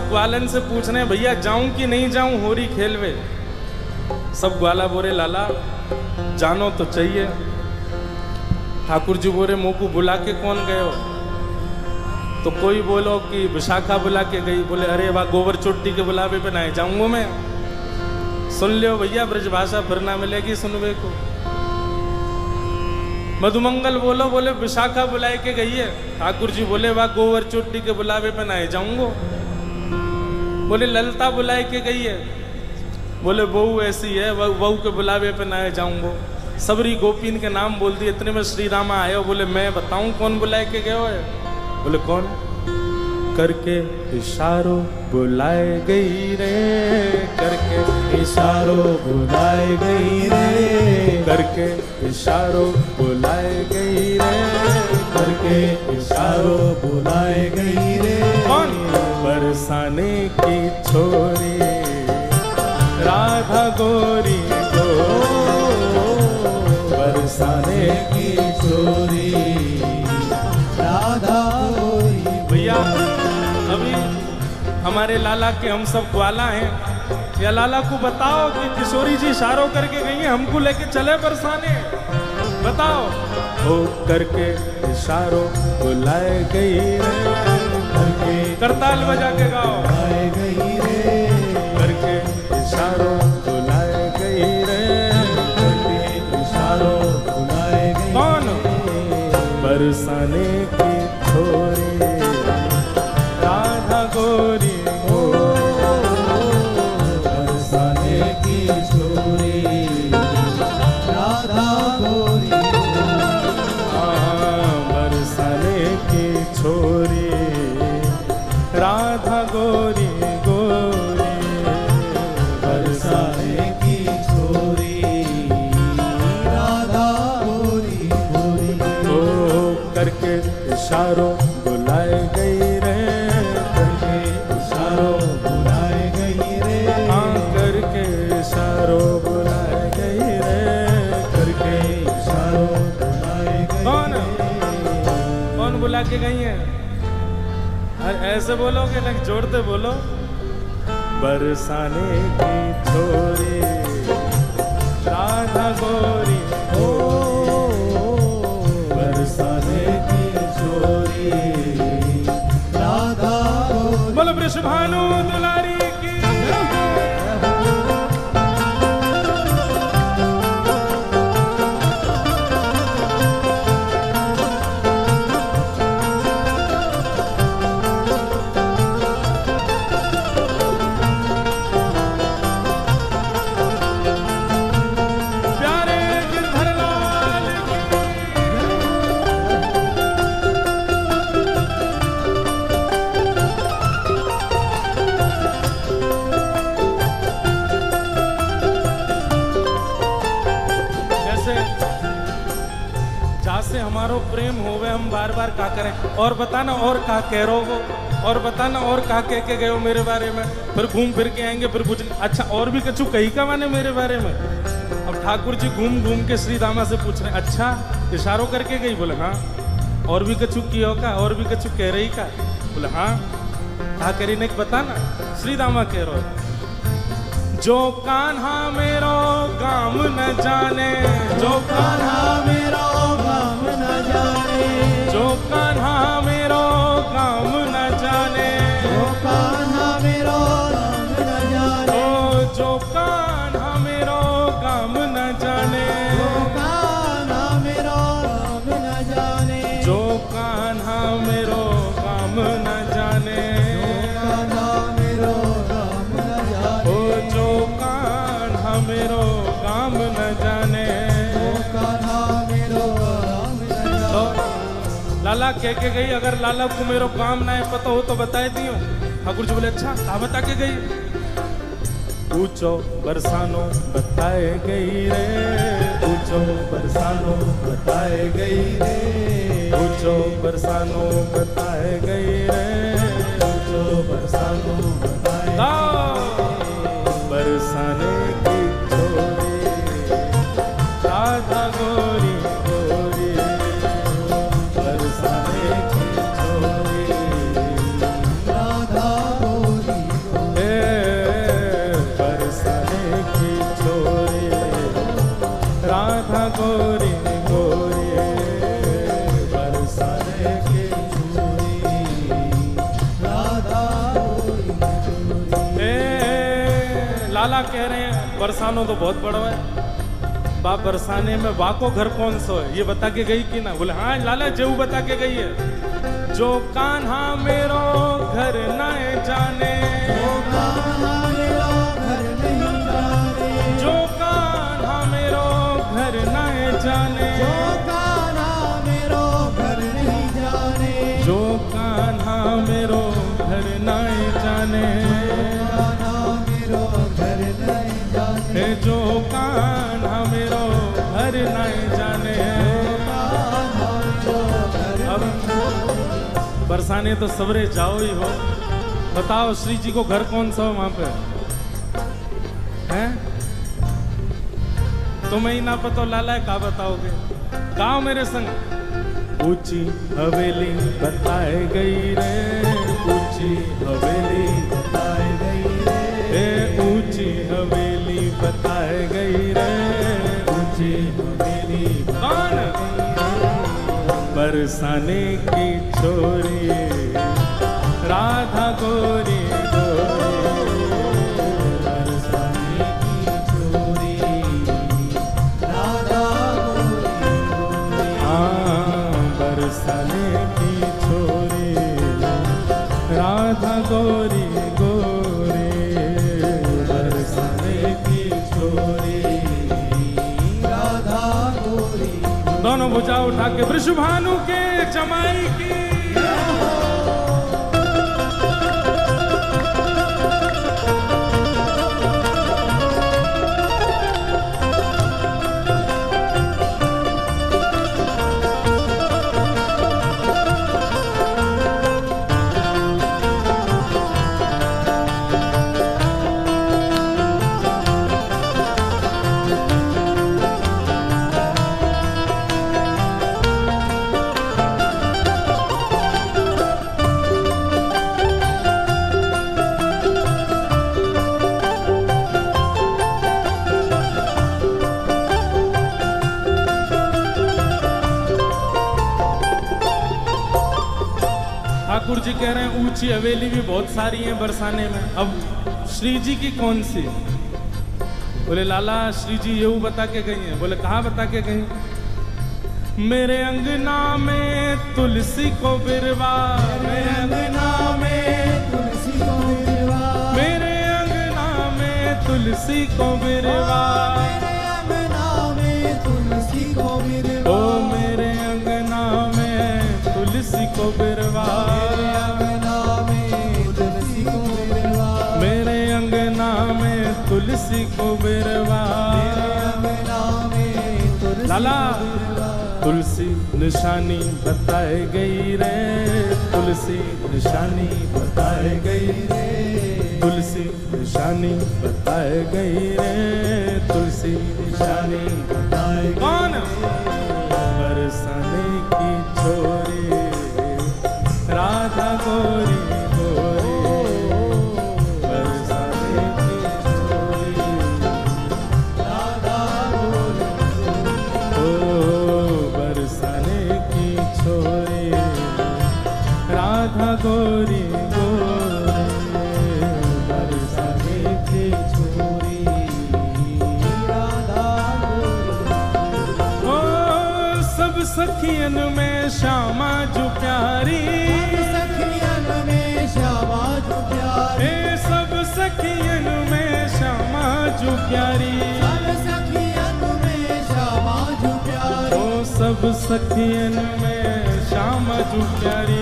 सब ग्वालन से पूछ रहे हैं भैया जाऊं कि नहीं जाऊं होरी खेलवे। सब ग्वाला बोरे लाला जानो तो चाहिए। ठाकुर जी बोरे मुँह को बुला के कौन गए हो? तो कोई बोलो कि विशाखा बुला के गई। बोले अरे वाह गोबर चोटी के बुलावे पे ना जाऊंगा मैं। सुन लियो भैया ब्रजभाषा फिर ना मिलेगी सुनवे को। मधुमंगल बोलो बोले विशाखा बुलाए के गई है। ठाकुर जी बोले वाह गोबर चोटी के बुलावे पे ना जाऊंगा। बोले ललता बुलाए के गई है। बोले बहू ऐसी है बहू के बुलावे पे ना जाऊंगा। सबरी गोपीन के नाम बोल दिए। इतने में श्री रामा आए हो। बोले मैं बताऊं कौन बुलाए के गए हो? बोले कौन? करके इशारों बुलाए गई रे, करके इशारों बुलाए गई रे, करके इशारों बुलाए गई रे, करके इशारों बुलाए गई रे। कौन? बरसाने की छोरी राधा गोरी को, बरसाने की छोरी राधा गोरी। भैया अभी हमारे लाला के हम सब ग्वाला हैं। या लाला को बताओ कि किशोरी जी इशारों करके गई हैं, हमको लेके चले बरसाने। बताओ। हो करके इशारों बुलाए गई रे, करके करताल बजा के गाओ। बुलाए गई रे, करके इशारों बुलाए गई रे, करके इशारों बुलाए गई। कौन? बरसाने की छोरी राधा गोरी हो, बरसाने की छोरी राधा गोरी। बरसाने की छोरी राधा गोरी गोरी, बरसाने की छोरी राधा गोरी गोरी। ओ करके इशारों बुलाए गई रे, करके इशारों बुलाए गई रे, हाँ करके इशारों बुलाए गई रे, करके इशारों बुलाए गई। कौन? कौन बुला के गई है? अरे ऐसे बोलोगे ना जोड़ते बोलो। बरसाने की छोरी राधा गोरी हो, बरसाने की छोरी राधा गोरी। बोलो वृषभानु दुलारी की। प्यारे गिरधर लाल की। जैसे जासे हमारो प्रेम होवे हम बार बार का करें। और बताना और का कह रो वो, और बताना और का कह के गए हो मेरे बारे में। फिर घूम फिर के आएंगे फिर पूछ अच्छा और भी कछु कही का माने मेरे बारे में। अब ठाकुर जी घूम घूम के श्री दामा से पूछ रहे अच्छा इशारों करके गई? बोले हाँ। और भी कछु कियो का? और भी कछु कह रही का? बोले हाँ। कहा करी ने बताना। श्री दामा कह रो जो कान्हा मेरो काम न जाने, जो कान्हा मेरो काम न जाने, जो कान्हा मेरो काम न जाने, जो कान्हा मेरो काम न जाने, ओ जो कान्हा मेरो काम न जाने, जो कान्हा मेरो काम न जाने, जो कान्हा मेरो काम न जाने, कान्हा मेरो काम न जाने, ओ जो कान्हा मेरो काम न जाने। कान्हा मेरो काम न जाने। लाला कह के गई अगर लाला को मेरो काम ना है पता हो तो बताए दियो। ठाकुर जी बोले अच्छा कहा बता के गई? पूछो बरसानो बताए गई रे, पूछो बरसानो बताए गई रे, पूछो बरसानो बताए गई रे, पूछो बरसानो बताए बरसाने की छोरी राधा गोरी गोरी, बरसाने की छोरी राधा गोरी लाला कह रहे हैं बरसानो तो बहुत बड़ा है, बाप बरसाने में बाको घर कौन सा है ये बता के गई कि ना? बोले हाँ लाला जेऊ बता के गई है। जो कान्हा मेरो घर न जाने, जो कान्हा मेरो घर नहीं जाने, जो कान्हा मेरो घर न जाने, जो कान्हा मेरो घर नहीं जाने, जो कान्हा मेरो घर न जाने, कान्हा मेरो घर नहीं जाने, जो कान्हा मेरो घर न जाने। अब बरसाने तो सवरे जाओ ही हो, बताओ श्री जी को घर कौन सा हो वहां पे हैं? तुम्हें ही ना पता लाला का बताओगे? गाओ मेरे संग। ऊंची हवेली बताए गई रे, ऊंची हवेली बताए गई रे, ऊंची हवेली बताए गई रे, ऊंची हवेली कौन? बरसाने की छोरी राधा गोरी गोरी, बरसाने की छोरी राधा गोरी गोरी, हाँ बरसाने की छोरी राधा गोरी गोरी, बरसाने की छोरी राधा गोरी। दोनों भुजा उठा के वृषभानु के जमाई की। ठाकुर जी कह रहे हैं ऊंची हवेली भी बहुत सारी हैं बरसाने में, अब श्री जी की कौन सी? बोले लाला श्री जी ये बता के गई हैं। बोले कहाँ बता के गई? मेरे अंगना में तुलसी को बिरवा, मेरे अंगना में तुलसी को बिरवा, मेरे अंगना में तुलसी को बिरवा, मेरे अंगना में तुलसी को बिरवा, ओ मेरे अंगना में तुलसी को बिरवा, मेरे अंगना में तुलसी को बिरवा, मेरे अंगना में तुलसी को बिरवा। लाला तुलसी निशानी बताए गई रे, तुलसी निशानी बताए गई रे, तुलसी निशानी बताए गई रे, तुलसी निशानी बताए गई। कौन? बरसाने की छोरी राधा गोरी गोरी, बरसाने की छोरी राधा गोरी, ओ बरसाने की छोरी राधा गोरी गोरी, बरसाने की छोरी राधा गोरी। ओ सब सखियन में श्यामा जो प्यारी, सखियन में श्यामा जो प्यारी, सब सखियन में श्यामा जो प्यारी, सब सखियन में श्यामा जो प्यारी, ओ सब सखियन में श्यामा जो प्यारी,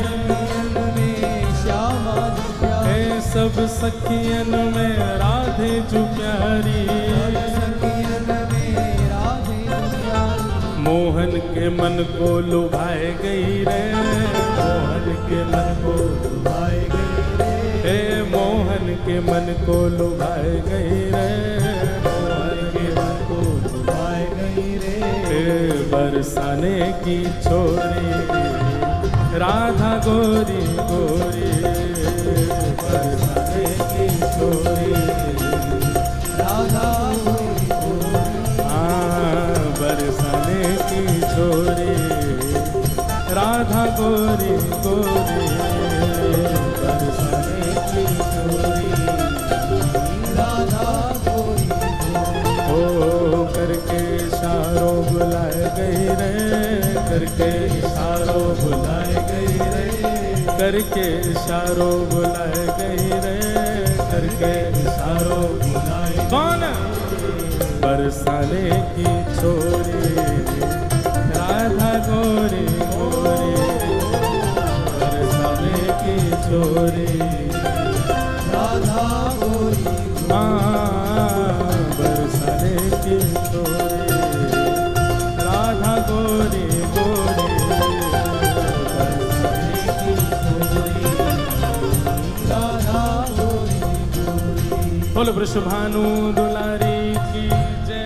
सखियन में श्यामा जो प्यारी, सब सखियन में राधे जो प्यारी, सखियन में राधे जो प्यारी, मोहन के मन को लुभाए गई रे, मोहन के मन को लुभाए गई रे, हे मोहन के मन को लुभाए गई रे, मोहन के मन को लुभाए गई रे, हे बरसाने की छोरी राधा गोरी गोरी, बरसाने की छोरी राधा गोरी गोरी, हाँ बरसाने की छोरी राधा गोरी गोरी, बरसाने की छोरी राधा करके इशारों बुलाए गई रे, करके इशारों बुलाए। कौन? बरसाने की छोरी राधा गोरी गोरी, बरसाने की छोरी राधा गोरी, बरसाने की छोरी राधा गोरी गोरी, बरसाने की छोरी राधा गोरी गोरी। बोल वृषभानु दुलारी की जय।